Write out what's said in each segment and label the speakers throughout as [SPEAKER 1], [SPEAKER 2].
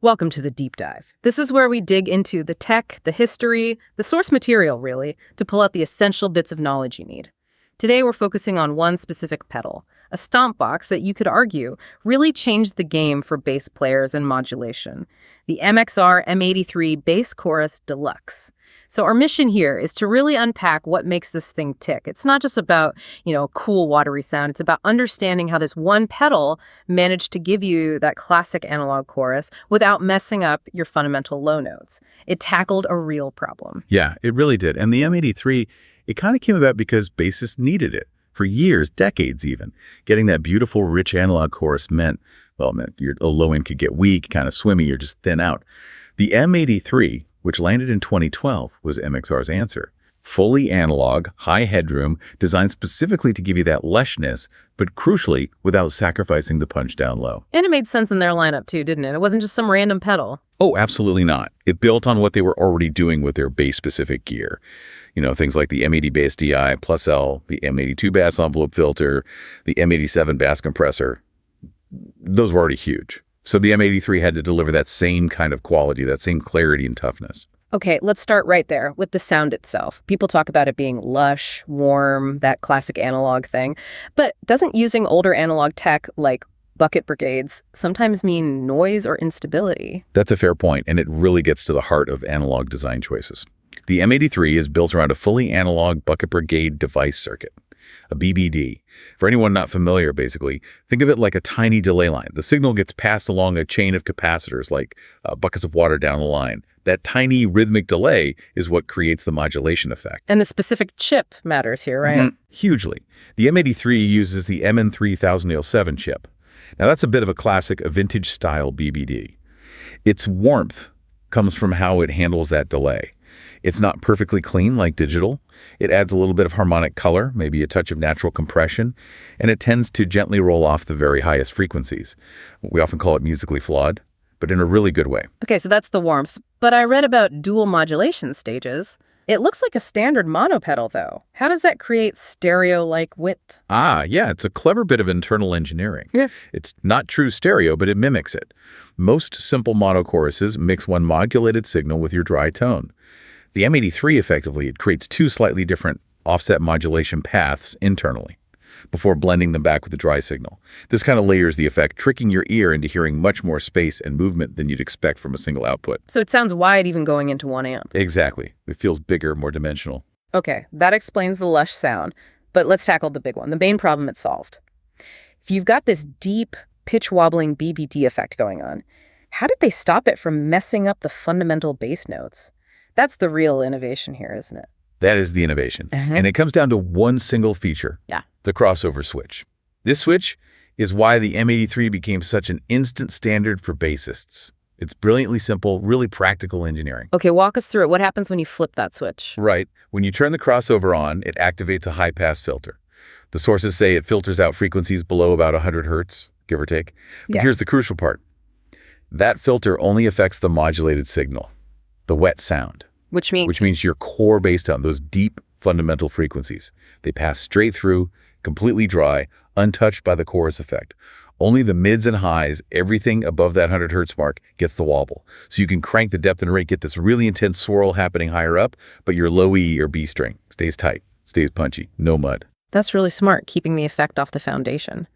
[SPEAKER 1] Welcome to the Deep Dive. This is where we dig into the tech, the history, the source material, really, to pull out the essential bits of knowledge you need. Today, we're focusing on one specific pedal, a stomp box that you could argue really changed the game for bass players and modulation, the MXR M83 Bass Chorus Deluxe. So our mission here is to really unpack what makes this thing tick. It's not just about, a cool watery sound. It's about understanding how this one pedal managed to give you that classic analog chorus without messing up your fundamental low notes. It tackled a real problem.
[SPEAKER 2] Yeah, it really did. And the M83, it kind of came about because bassists needed it. For years, decades even. Getting that beautiful, rich analog chorus meant your low end could get weak, kind of swimmy, or just thin out. The M83, which landed in 2012, was MXR's answer. Fully analog, high headroom, designed specifically to give you that lushness, but crucially, without sacrificing the punch down low.
[SPEAKER 1] And it made sense in their lineup too, didn't it? It wasn't just some random pedal.
[SPEAKER 2] Oh, absolutely not. It built on what they were already doing with their bass-specific gear. Things like the M80 Bass DI plus L, the M82 bass envelope filter, the M87 bass compressor. Those were already huge. So the M83 had to deliver that same kind of quality, that same clarity and toughness.
[SPEAKER 1] Okay, let's start right there with the sound itself. People talk about it being lush, warm, that classic analog thing. But doesn't using older analog tech like bucket brigades sometimes mean noise or instability?
[SPEAKER 2] That's a fair point, and it really gets to the heart of analog design choices. The M83 is built around a fully analog bucket brigade device circuit, a BBD. For anyone not familiar, basically, think of it like a tiny delay line. The signal gets passed along a chain of capacitors like buckets of water down the line. That tiny rhythmic delay is what creates the modulation effect.
[SPEAKER 1] And the specific chip matters here, right?
[SPEAKER 2] Mm-hmm. Hugely. The M83 uses the MN3007 chip. Now, that's a bit of a classic, a vintage-style BBD. Its warmth comes from how it handles that delay. It's not perfectly clean like digital. It adds a little bit of harmonic color, maybe a touch of natural compression, and it tends to gently roll off the very highest frequencies. We often call it musically flawed, but in a really good way.
[SPEAKER 1] Okay, so that's the warmth. But I read about dual modulation stages. It looks like a standard mono pedal, though. How does that create stereo-like width?
[SPEAKER 2] Yeah, it's a clever bit of internal engineering. Yeah. It's not true stereo, but it mimics it. Most simple mono choruses mix one modulated signal with your dry tone. The M83 effectively, it creates two slightly different offset modulation paths internally before blending them back with the dry signal. This kind of layers the effect, tricking your ear into hearing much more space and movement than you'd expect from a single output.
[SPEAKER 1] So it sounds wide even going into 1 amp.
[SPEAKER 2] Exactly. It feels bigger, more dimensional.
[SPEAKER 1] Okay, that explains the lush sound, but let's tackle the big one, the main problem it solved. If you've got this deep, pitch-wobbling BBD effect going on, how did they stop it from messing up the fundamental bass notes? That's the real innovation here, isn't it?
[SPEAKER 2] That is the innovation. And it comes down to one single feature.
[SPEAKER 1] Yeah.
[SPEAKER 2] The crossover switch. This switch is why the M83 became such an instant standard for bassists. It's brilliantly simple, really practical engineering.
[SPEAKER 1] Okay, walk us through it. What happens when you flip that switch?
[SPEAKER 2] Right. When you turn the crossover on, it activates a high-pass filter. The sources say it filters out frequencies below about 100 hertz, give or take. But here's the crucial part. That filter only affects the modulated signal, the wet sound.
[SPEAKER 1] Which means
[SPEAKER 2] your core bass tone, those deep fundamental frequencies. They pass straight through, completely dry, untouched by the chorus effect. Only the mids and highs, everything above that 100 hertz mark, gets the wobble. So you can crank the depth and rate, get this really intense swirl happening higher up, but your low E or B string stays tight, stays punchy, no mud.
[SPEAKER 1] That's really smart, keeping the effect off the foundation.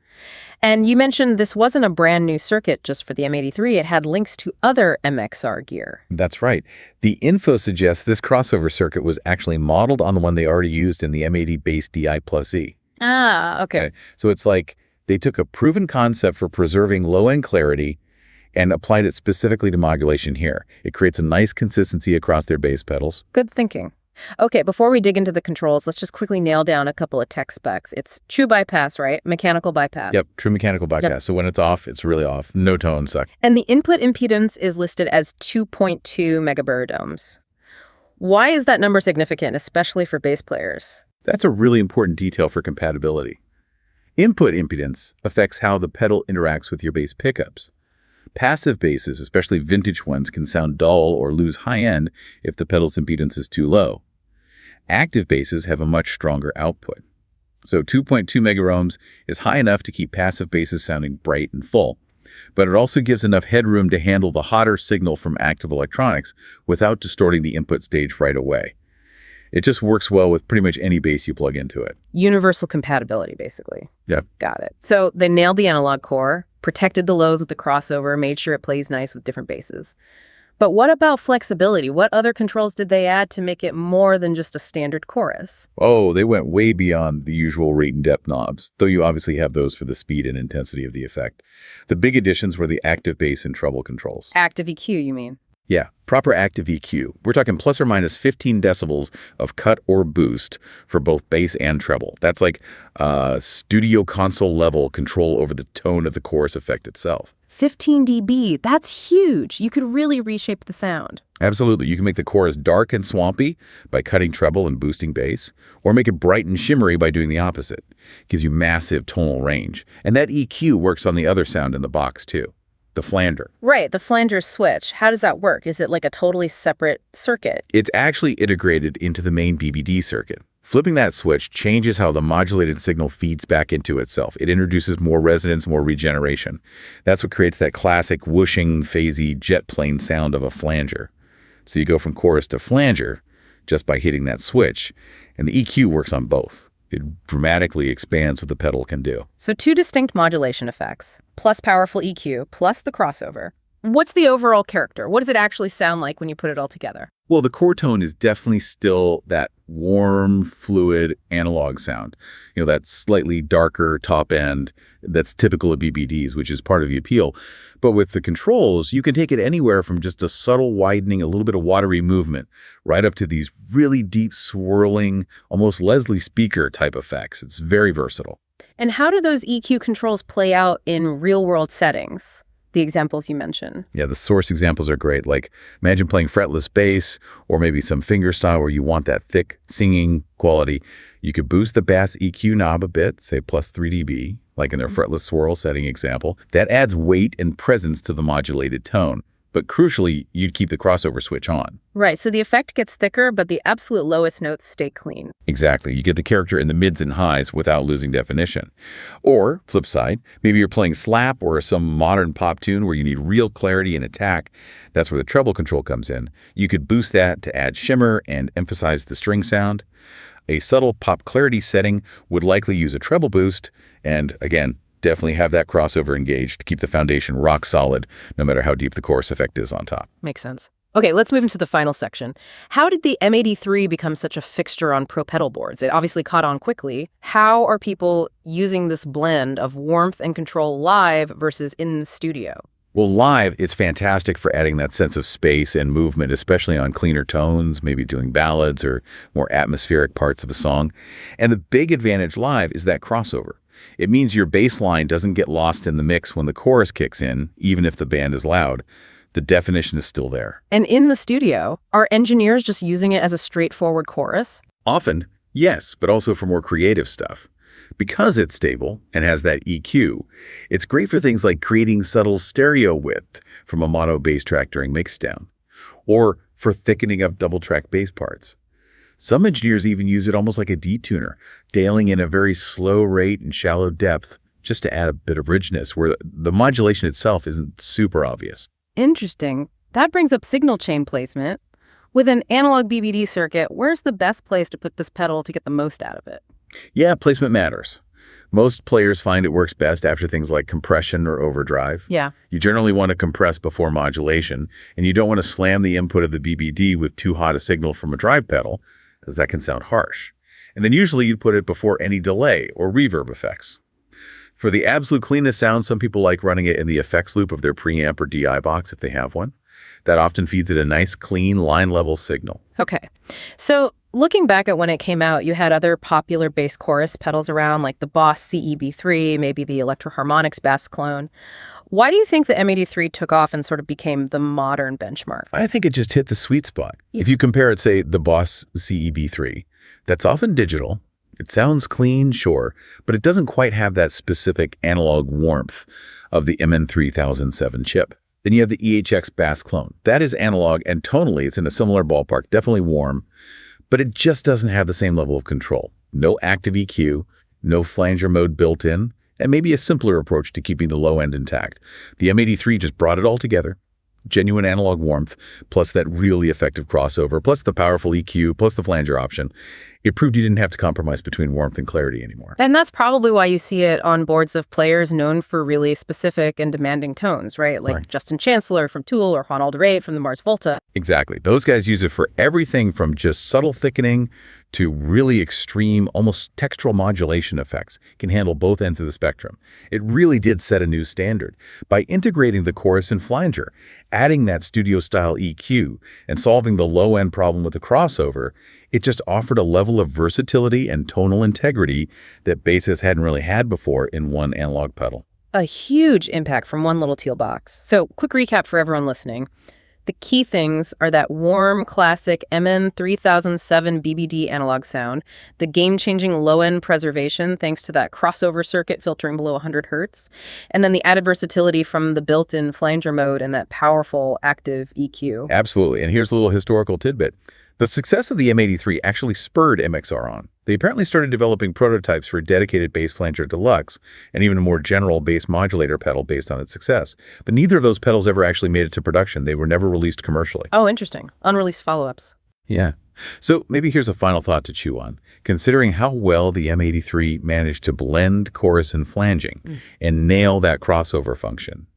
[SPEAKER 1] And you mentioned this wasn't a brand new circuit just for the M83. It had links to other MXR gear.
[SPEAKER 2] That's right. The info suggests this crossover circuit was actually modeled on the one they already used in the M80 Bass DI plus E.
[SPEAKER 1] Okay.
[SPEAKER 2] So it's like they took a proven concept for preserving low-end clarity and applied it specifically to modulation here. It creates a nice consistency across their bass pedals.
[SPEAKER 1] Good thinking. Okay, before we dig into the controls, let's just quickly nail down a couple of tech specs. It's true bypass, right? Mechanical bypass.
[SPEAKER 2] Yep, true mechanical bypass. Yep. So when it's off, it's really off. No tone suck.
[SPEAKER 1] And the input impedance is listed as 2.2 megabaridohms. Why is that number significant, especially for bass players?
[SPEAKER 2] That's a really important detail for compatibility. Input impedance affects how the pedal interacts with your bass pickups. Passive basses, especially vintage ones, can sound dull or lose high end if the pedal's impedance is too low. Active basses have a much stronger output. So 2.2 megaohms is high enough to keep passive basses sounding bright and full. But it also gives enough headroom to handle the hotter signal from active electronics without distorting the input stage right away. It just works well with pretty much any bass you plug into it.
[SPEAKER 1] Universal compatibility, basically.
[SPEAKER 2] Yeah.
[SPEAKER 1] Got it. So they nailed the analog core, protected the lows with the crossover, made sure it plays nice with different basses. But what about flexibility? What other controls did they add to make it more than just a standard chorus?
[SPEAKER 2] Oh, they went way beyond the usual rate and depth knobs, though you obviously have those for the speed and intensity of the effect. The big additions were the active bass and treble controls.
[SPEAKER 1] Active EQ, you mean?
[SPEAKER 2] Yeah, proper active EQ. We're talking plus or minus 15 decibels of cut or boost for both bass and treble. That's like studio console level control over the tone of the chorus effect itself.
[SPEAKER 1] 15 dB, that's huge. You could really reshape the sound.
[SPEAKER 2] Absolutely. You can make the chorus dark and swampy by cutting treble and boosting bass, or make it bright and shimmery by doing the opposite. It gives you massive tonal range. And that EQ works on the other sound in the box too, the flanger.
[SPEAKER 1] Right, the flanger switch. How does that work? Is it like a totally separate circuit?
[SPEAKER 2] It's actually integrated into the main BBD circuit. Flipping that switch changes how the modulated signal feeds back into itself. It introduces more resonance, more regeneration. That's what creates that classic whooshing, phasey, jet plane sound of a flanger. So you go from chorus to flanger just by hitting that switch, and the EQ works on both. It dramatically expands what the pedal can do.
[SPEAKER 1] So two distinct modulation effects, plus powerful EQ, plus the crossover. What's the overall character? What does it actually sound like when you put it all together?
[SPEAKER 2] Well, the core tone is definitely still that warm, fluid analog sound. You know, that slightly darker top end that's typical of BBDs, which is part of the appeal. But with the controls, you can take it anywhere from just a subtle widening, a little bit of watery movement, right up to these really deep swirling, almost Leslie speaker type effects. It's very versatile.
[SPEAKER 1] And how do those EQ controls play out in real-world settings? The examples you mentioned.
[SPEAKER 2] Yeah, the source examples are great. Like imagine playing fretless bass or maybe some fingerstyle where you want that thick singing quality. You could boost the bass EQ knob a bit, say plus 3 dB, like in their fretless swirl setting example. That adds weight and presence to the modulated tone. But crucially, you'd keep the crossover switch on.
[SPEAKER 1] Right, so the effect gets thicker, but the absolute lowest notes stay clean.
[SPEAKER 2] Exactly. You get the character in the mids and highs without losing definition. Or, flip side, maybe you're playing slap or some modern pop tune where you need real clarity and attack. That's where the treble control comes in. You could boost that to add shimmer and emphasize the string sound. A subtle pop clarity setting would likely use a treble boost, and again, definitely have that crossover engaged to keep the foundation rock solid, no matter how deep the chorus effect is on top.
[SPEAKER 1] Makes sense. Okay, let's move into the final section. How did the M83 become such a fixture on pro pedal boards? It obviously caught on quickly. How are people using this blend of warmth and control live versus in the studio?
[SPEAKER 2] Well, live, it's fantastic for adding that sense of space and movement, especially on cleaner tones, maybe doing ballads or more atmospheric parts of a song. And the big advantage live is that crossover. It means your bass line doesn't get lost in the mix when the chorus kicks in, even if the band is loud. The definition is still there.
[SPEAKER 1] And in the studio, are engineers just using it as a straightforward chorus?
[SPEAKER 2] Often, yes, but also for more creative stuff. Because it's stable and has that EQ, it's great for things like creating subtle stereo width from a mono bass track during mixdown, or for thickening up double-track bass parts. Some engineers even use it almost like a detuner, dialing in a very slow rate and shallow depth just to add a bit of richness where the modulation itself isn't super obvious.
[SPEAKER 1] Interesting. That brings up signal chain placement. With an analog BBD circuit, where's the best place to put this pedal to get the most out of it?
[SPEAKER 2] Yeah, placement matters. Most players find it works best after things like compression or overdrive.
[SPEAKER 1] Yeah.
[SPEAKER 2] You generally want to compress before modulation, and you don't want to slam the input of the BBD with too hot a signal from a drive pedal, as that can sound harsh. And then usually you'd put it before any delay or reverb effects. For the absolute cleanest sound, some people like running it in the effects loop of their preamp or DI box if they have one. That often feeds it a nice, clean, line-level signal.
[SPEAKER 1] Okay. So looking back at when it came out, you had other popular bass chorus pedals around, like the Boss CEB3, maybe the Electro-Harmonix bass clone. Why do you think the M83 took off and sort of became the modern benchmark?
[SPEAKER 2] I think it just hit the sweet spot. If you compare it, say, the Boss CEB3, that's often digital. It sounds clean, sure, but it doesn't quite have that specific analog warmth of the MN3007 chip. Then you have the EHX bass clone. That is analog, and tonally it's in a similar ballpark, definitely warm, but it just doesn't have the same level of control. No active EQ, no flanger mode built in, and maybe a simpler approach to keeping the low end intact. The M83 just brought it all together. Genuine analog warmth, plus that really effective crossover, plus the powerful EQ, plus the flanger option. It proved you didn't have to compromise between warmth and clarity anymore.
[SPEAKER 1] And that's probably why you see it on boards of players known for really specific and demanding tones, right? Like
[SPEAKER 2] Right.
[SPEAKER 1] Justin Chancellor from Tool or Juan Alderete from the Mars Volta.
[SPEAKER 2] Exactly. Those guys use it for everything from just subtle thickening to really extreme, almost textural modulation effects. It can handle both ends of the spectrum. It really did set a new standard. By integrating the chorus and flanger, adding that studio-style EQ, and solving the low-end problem with the crossover, it just offered a level of versatility and tonal integrity that bassists hadn't really had before in one analog pedal.
[SPEAKER 1] A huge impact from one little teal box. So quick recap for everyone listening. The key things are that warm, classic MM3007 BBD analog sound, the game-changing low-end preservation thanks to that crossover circuit filtering below 100 hertz, and then the added versatility from the built-in flanger mode and that powerful active EQ.
[SPEAKER 2] Absolutely. And here's a little historical tidbit. The success of the M83 actually spurred MXR on. They apparently started developing prototypes for a dedicated bass flanger Deluxe and even a more general bass modulator pedal based on its success. But neither of those pedals ever actually made it to production. They were never released commercially.
[SPEAKER 1] Oh, interesting. Unreleased follow-ups.
[SPEAKER 2] Yeah. So maybe here's a final thought to chew on. Considering how well the M83 managed to blend chorus and flanging and nail that crossover function,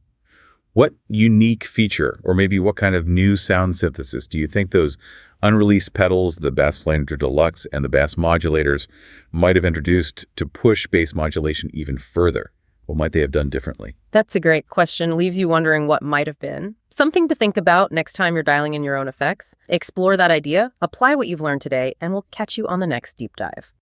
[SPEAKER 2] what unique feature or maybe what kind of new sound synthesis do you think those unreleased pedals, the Bass Flanger Deluxe and the bass modulators, might have introduced to push bass modulation even further? What might they have done differently?
[SPEAKER 1] That's a great question. Leaves you wondering what might have been. Something to think about next time you're dialing in your own effects. Explore that idea, apply what you've learned today, and we'll catch you on the next deep dive.